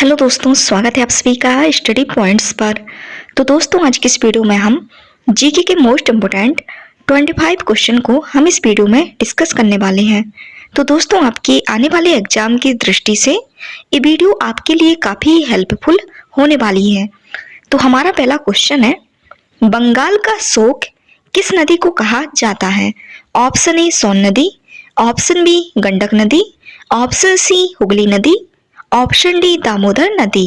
Hello दोस्तों, स्वागत है आप सभी का स्टडी पॉइंट्स पर। तो दोस्तों, आज की इस वीडियो में हम जीके के मोस्ट इम्पोर्टेंट 25 क्वेश्चन को हम इस वीडियो में डिस्कस करने वाले हैं। तो दोस्तों, आपके आने वाले एग्जाम की दृष्टि से ये वीडियो आपके लिए काफ़ी हेल्पफुल होने वाली है। तो हमारा पहला क्वेश्चन है, बंगाल का शोक किस नदी को कहा जाता है? ऑप्शन ए सोन नदी, ऑप्शन बी गंडक नदी, ऑप्शन सी हुगली नदी, ऑप्शन डी दामोदर नदी।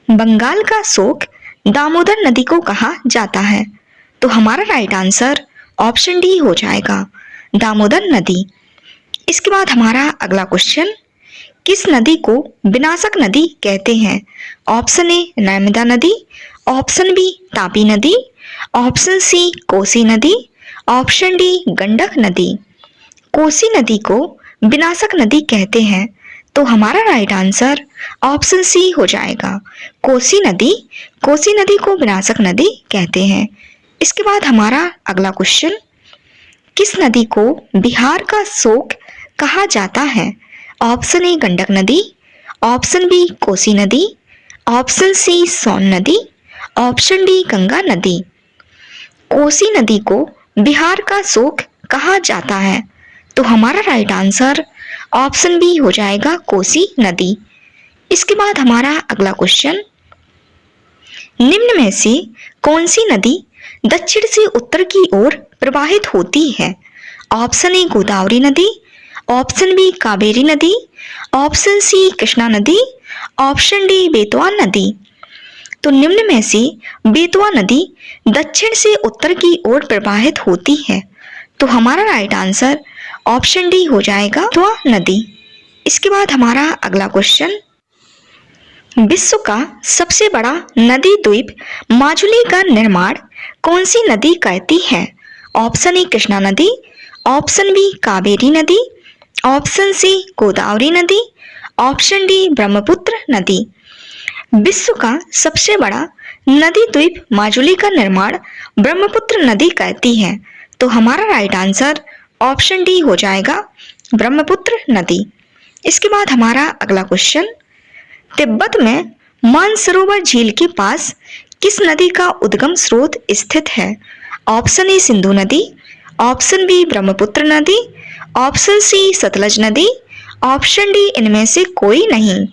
बंगाल का शोक दामोदर नदी को कहा जाता है। तो हमारा राइट आंसर ऑप्शन डी हो जाएगा, दामोदर नदी। इसके बाद हमारा अगला क्वेश्चन, किस नदी को विनाशक नदी कहते हैं? ऑप्शन ए नर्मदा नदी, ऑप्शन बी तापी नदी, ऑप्शन सी कोसी नदी, ऑप्शन डी गंडक नदी। कोसी नदी को विनाशक नदी कहते हैं। तो हमारा राइट आंसर ऑप्शन सी हो जाएगा, कोसी नदी। कोसी नदी को विनाशक नदी कहते हैं। इसके बाद हमारा अगला क्वेश्चन, किस नदी को बिहार का शोक कहा जाता है? ऑप्शन ए गंडक नदी, ऑप्शन बी कोसी नदी, ऑप्शन सी सोन नदी, ऑप्शन डी गंगा नदी। कोसी नदी को बिहार का शोक कहा जाता है। तो हमारा राइट आंसर ऑप्शन बी हो जाएगा, कोसी नदी। इसके बाद हमारा अगला क्वेश्चन, निम्न में से कौन सी नदी दक्षिण से उत्तर की ओर प्रवाहित होती है? ऑप्शन ए गोदावरी नदी, ऑप्शन बी कावेरी नदी, ऑप्शन सी कृष्णा नदी, ऑप्शन डी बेतवा नदी। तो निम्न में से बेतवा नदी दक्षिण से उत्तर की ओर प्रवाहित होती है। तो हमारा राइट आंसर ऑप्शन डी हो जाएगा, बेतवा नदी। इसके बाद हमारा अगला क्वेश्चन, विश्व का सबसे बड़ा नदी द्वीप माजुली का निर्माण कौन सी नदी करती है? ऑप्शन ए कृष्णा नदी, ऑप्शन बी कावेरी नदी, ऑप्शन सी गोदावरी नदी, ऑप्शन डी ब्रह्मपुत्र नदी। विश्व का सबसे बड़ा नदी द्वीप माजुली का निर्माण ब्रह्मपुत्र नदी करती है। तो हमारा राइट आंसर ऑप्शन डी हो जाएगा, ब्रह्मपुत्र नदी। इसके बाद हमारा अगला क्वेश्चन, तिब्बत में मानसरोवर झील के पास किस नदी का उद्गम स्रोत स्थित है? ऑप्शन ए सिंधु नदी, ऑप्शन बी ब्रह्मपुत्र नदी, ऑप्शन सी सतलज नदी, ऑप्शन डी इनमें से कोई नहीं।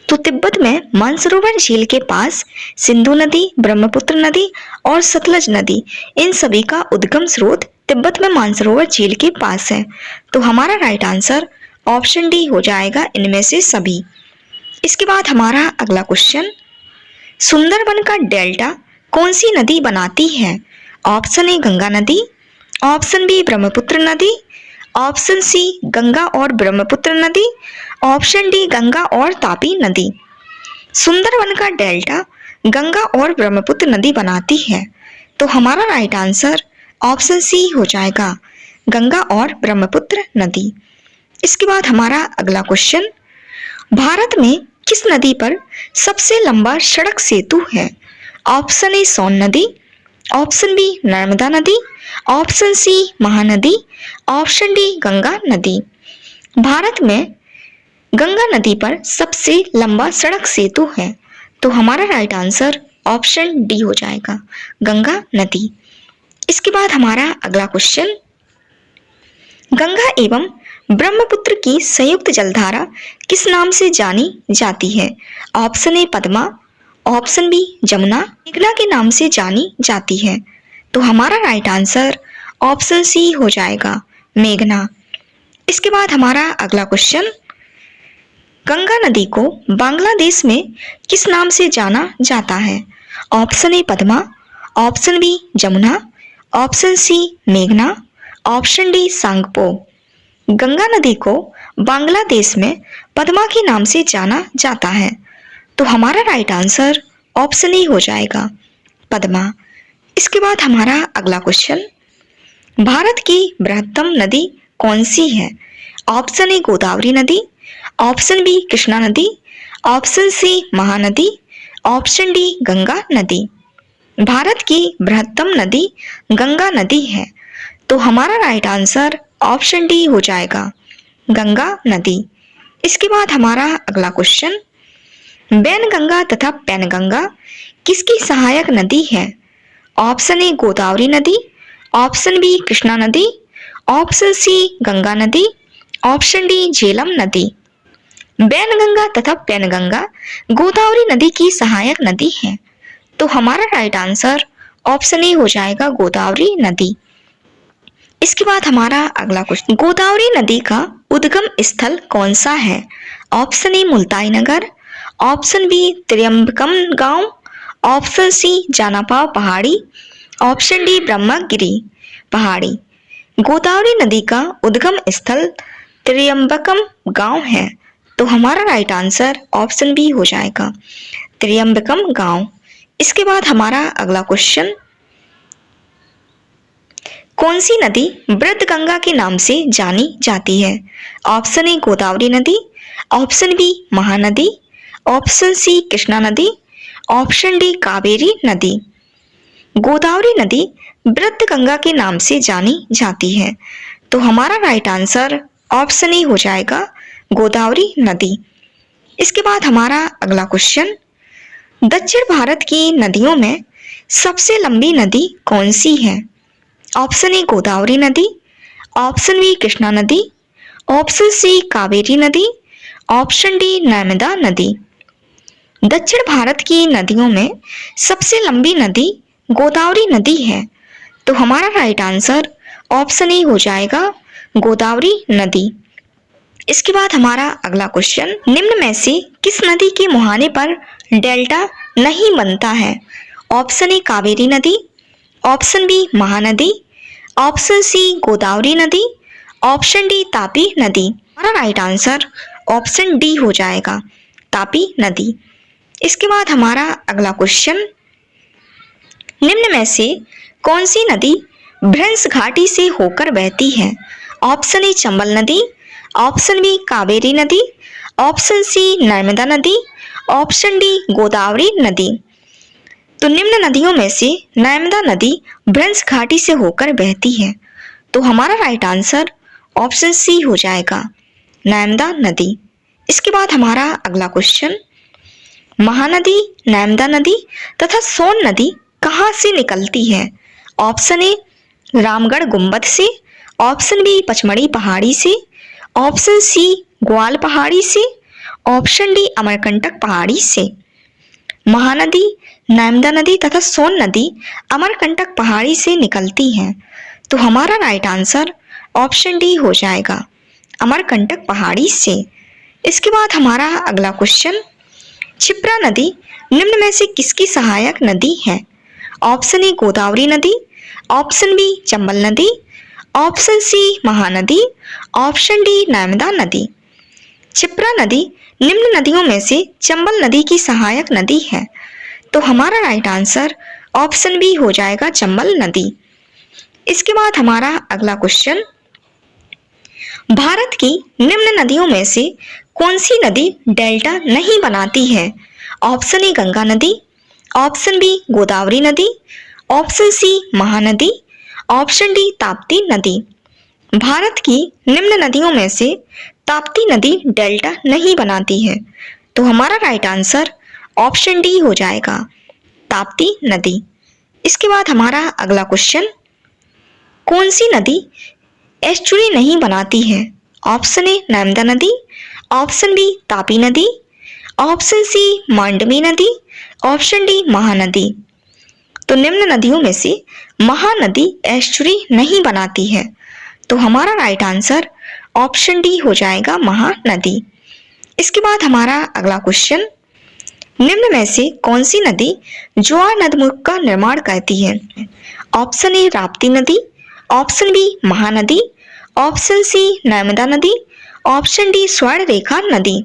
तो तिब्बत में मानसरोवर झील के पास सिंधु नदी, ब्रह्मपुत्र नदी और सतलज नदी, इन सभी का उद्गम स्रोत तिब्बत में मानसरोवर झील के पास है। तो हमारा राइट आंसर ऑप्शन डी हो जाएगा, इनमें से सभी। इसके बाद हमारा अगला क्वेश्चन, सुंदरबन का डेल्टा कौन सी नदी बनाती है? ऑप्शन ए गंगा नदी, ऑप्शन बी ब्रह्मपुत्र नदी, ऑप्शन सी गंगा और ब्रह्मपुत्र नदी, ऑप्शन डी गंगा और तापी नदी। सुंदरबन का डेल्टा गंगा और ब्रह्मपुत्र नदी बनाती है। तो हमारा राइट आंसर ऑप्शन सी हो जाएगा, गंगा और ब्रह्मपुत्र नदी। इसके बाद हमारा अगला क्वेश्चन, भारत में किस नदी पर सबसे लंबा सड़क सेतु है? ऑप्शन ए सोन नदी, ऑप्शन बी नर्मदा नदी, option C Mahanadi, option D Ganga नदी। भारत में गंगा नदी पर सबसे लंबा सड़क सेतु है। तो हमारा राइट आंसर ऑप्शन डी हो जाएगा, गंगा नदी। इसके बाद हमारा अगला क्वेश्चन, गंगा एवं ब्रह्मपुत्र की संयुक्त जलधारा किस नाम से जानी जाती है? Option A Padma, option B Jamuna, मेघना के नाम से जानी जाती है। तो हमारा राइट आंसर ऑप्शन सी हो जाएगा, मेघना। इसके बाद हमारा अगला क्वेश्चन, गंगा नदी को बांग्लादेश में किस नाम से जाना जाता है? Option A Padma, option B Jamuna, option C मेघना, ऑप्शन डी सांगपो। गंगा नदी को बांग्लादेश में पद्मा के नाम से जाना जाता है। तो हमारा राइट आंसर ऑप्शन ए हो जाएगा, पद्मा। इसके बाद हमारा अगला क्वेश्चन, भारत की बृहत्तम नदी कौन सी है? ऑप्शन ए गोदावरी नदी, ऑप्शन बी कृष्णा नदी, option C Mahanadi, option D Ganga नदी। भारत की बृहत्तम नदी गंगा नदी है। तो हमारा राइट आंसर ऑप्शन डी हो जाएगा, गंगा नदी। इसके बाद हमारा अगला क्वेश्चन, वैनगंगा तथा पैनगंगा किसकी सहायक नदी है? ऑप्शन ए गोदावरी नदी, ऑप्शन बी कृष्णा नदी, ऑप्शन सी गंगा नदी, ऑप्शन डी झेलम नदी। वैनगंगा तथा पैनगंगा गोदावरी नदी की सहायक नदी है, तो हमारा राइट आंसर ऑप्शन ए हो जाएगा गोदावरी नदी। इसके बाद हमारा अगला क्वेश्चन, गोदावरी नदी का उद्गम स्थल कौन सा है? ऑप्शन ए मुल्ताई नगर, ऑप्शन बी त्रियंबकम गांव, ऑप्शन सी जानापाव पहाड़ी, ऑप्शन डी ब्रह्मगिरी पहाड़ी। गोदावरी नदी का उद्गम स्थल त्रियंबकम गांव है, तो हमारा राइट आंसर ऑप्शन बी हो जाएगा त्रियंबकम गांव। इसके बाद हमारा अगला क्वेश्चन, कौन सी नदी वृद्ध गंगा के नाम से जानी जाती है? ऑप्शन ए गोदावरी नदी, option B Mahanadi, option C Krishna नदी, ऑप्शन डी कावेरी नदी। गोदावरी नदी वृद्ध गंगा के नाम से जानी जाती है, तो हमारा राइट आंसर ऑप्शन ए हो जाएगा गोदावरी नदी। इसके बाद हमारा अगला क्वेश्चन, दक्षिण भारत की नदियों में सबसे लंबी नदी कौन सी है? ऑप्शन ए गोदावरी नदी, ऑप्शन बी कृष्णा नदी, ऑप्शन सी कावेरी नदी, ऑप्शन डी नर्मदा नदी। दक्षिण भारत की नदियों में सबसे लंबी नदी गोदावरी नदी है, तो हमारा राइट आंसर ऑप्शन ए हो जाएगा गोदावरी नदी। इसके बाद हमारा अगला क्वेश्चन, निम्न में से किस नदी के मुहाने पर डेल्टा नहीं बनता है? ऑप्शन ए कावेरी नदी, option B Mahanadi, option C Godavari नदी, ऑप्शन डी तापी नदी। हमारा राइट आंसर ऑप्शन डी हो जाएगा तापी नदी। इसके बाद हमारा अगला क्वेश्चन, निम्न में से कौन सी नदी भ्रंश घाटी से होकर बहती है? ऑप्शन ए चंबल नदी, ऑप्शन बी कावेरी नदी, ऑप्शन सी नर्मदा नदी, ऑप्शन डी गोदावरी नदी। तो निम्न नदियों में से नर्मदा नदी भ्रंश घाटी से होकर बहती है, तो हमारा राइट आंसर ऑप्शन सी हो जाएगा नर्मदा नदी। इसके बाद हमारा अगला क्वेश्चन, महानदी, नर्मदा नदी तथा सोन नदी कहाँ से निकलती है? ऑप्शन ए रामगढ़ गुंबद से, ऑप्शन बी पचमढ़ी पहाड़ी से, ऑप्शन सी ग्वाल पहाड़ी से, ऑप्शन डी अमरकंटक पहाड़ी से। महानदी, नर्मदा नदी तथा सोन नदी अमरकंटक पहाड़ी से निकलती हैं, तो हमारा राइट आंसर ऑप्शन डी हो जाएगा अमरकंटक पहाड़ी से। इसके बाद हमारा अगला क्वेश्चन, क्षिप्रा नदी निम्न में से किसकी सहायक नदी है? ऑप्शन ए गोदावरी नदी, ऑप्शन बी चंबल नदी, option C Mahanadi, option D Narmada नदी। क्षिप्रा नदी निम्न नदियों में से चंबल नदी की सहायक नदी है, तो हमारा राइट आंसर ऑप्शन बी हो जाएगा चंबल नदी। इसके बाद हमारा अगला क्वेश्चन, भारत की निम्न नदियों में से कौन सी नदी डेल्टा नहीं बनाती है? ऑप्शन ए गंगा नदी, ऑप्शन बी गोदावरी नदी, option C Mahanadi, option D Tapti नदी। भारत की निम्न नदियों में से ताप्ती नदी डेल्टा नहीं बनाती है, तो हमारा राइट आंसर ऑप्शन डी हो जाएगा ताप्ती नदी। इसके बाद हमारा अगला क्वेश्चन, कौन सी नदी एस्चुरी नहीं बनाती है? ऑप्शन ए नर्मदा नदी, ऑप्शन बी तापी नदी, ऑप्शन सी मांडवी नदी, ऑप्शन डी महानदी। तो निम्न नदियों में से महानदी एस्चुरी नहीं बनाती है, तो हमारा राइट आंसर ऑप्शन डी हो जाएगा महानदी। इसके बाद हमारा अगला क्वेश्चन, निम्न में से कौन सी नदी ज्वार नदमुख का निर्माण करती है? ऑप्शन ए राप्ती नदी, option B Mahanadi, option C Narmada नदी, ऑप्शन डी स्वर्ण रेखा नदी।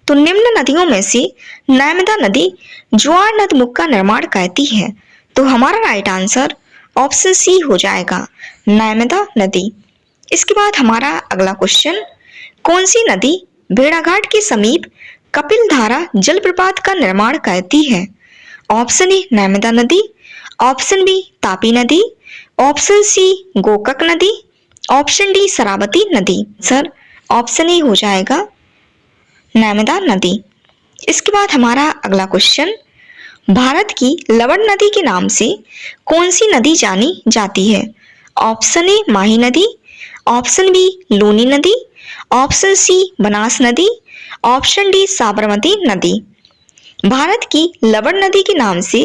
तो निम्न नदियों में से नर्मदा नदी ज्वार नदमुख का निर्माण करती है, तो हमारा राइट आंसर ऑप्शन सी हो जाएगा नर्मदा नदी। इसके बाद हमारा अगला क्वेश्चन, कौन सी नदी भेड़ाघाट के समीप कपिल धारा जलप्रपात का निर्माण करती है? ऑप्शन ए नर्मदा नदी, ऑप्शन बी तापी नदी, ऑप्शन सी गोकक नदी, ऑप्शन डी शरावती नदी। सर ऑप्शन ए हो जाएगा नर्मदा नदी। इसके बाद हमारा अगला क्वेश्चन, भारत की लवण नदी के नाम से कौन सी नदी जानी जाती है? ऑप्शन ए माही नदी, ऑप्शन बी लूनी नदी, ऑप्शन सी बनास नदी, ऑप्शन डी साबरमती नदी। भारत की लवण नदी के नाम से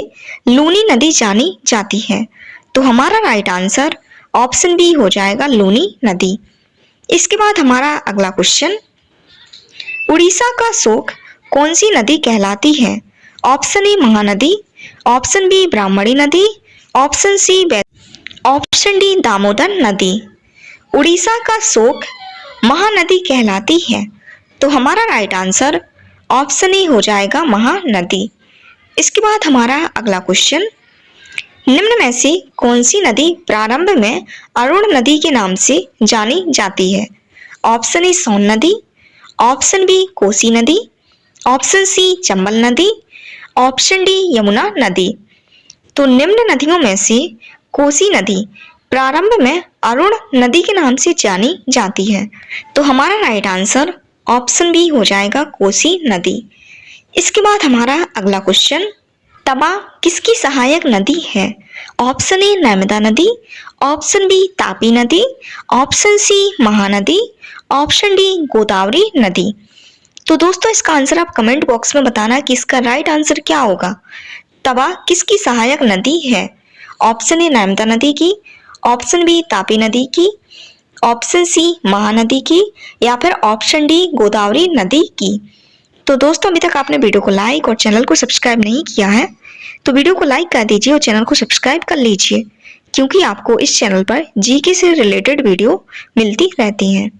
लूनी नदी जानी जाती है, तो हमारा राइट आंसर ऑप्शन बी हो जाएगा लूनी नदी। इसके बाद हमारा अगला क्वेश्चन, उड़ीसा का शोक कौन सी नदी कहलाती है? Option A Mahanadi, option B Brahmani नदी, option C option D Damodar नदी। उड़ीसा का शोक महानदी कहलाती है, तो हमारा राइट आंसर ऑप्शन ए हो जाएगा महानदी। इसके बाद हमारा अगला क्वेश्चन, निम्न में से कौन सी नदी प्रारंभ में अरुण नदी के नाम से जानी जाती है? ऑप्शन ए सोन नदी, ऑप्शन बी कोसी नदी, ऑप्शन सी चंबल नदी, ऑप्शन डी यमुना नदी। तो निम्न नदियों में से कोसी नदी प्रारंभ में अरुण नदी के नाम से जानी जाती है, तो हमारा राइट आंसर ऑप्शन बी हो जाएगा कोसी नदी। इसके बाद हमारा अगला क्वेश्चन, तवा किसकी सहायक नदी है? ऑप्शन ए नर्मदा नदी, ऑप्शन बी तापी नदी, option C Mahanadi, option D Godavari नदी। तो दोस्तों इसका आंसर आप कमेंट बॉक्स में बताना कि इसका राइट आंसर क्या होगा। तवा किसकी सहायक नदी है? ऑप्शन ए नर्मदा नदी की, ऑप्शन बी तापी नदी की, ऑप्शन सी महानदी की, या फिर ऑप्शन डी गोदावरी नदी की। तो दोस्तों अभी तक आपने वीडियो को लाइक और चैनल को सब्सक्राइब नहीं किया है तो वीडियो को लाइक कर दीजिए और चैनल को सब्सक्राइब कर लीजिए, क्योंकि आपको इस चैनल पर जीके से रिलेटेड वीडियो मिलती रहती हैं।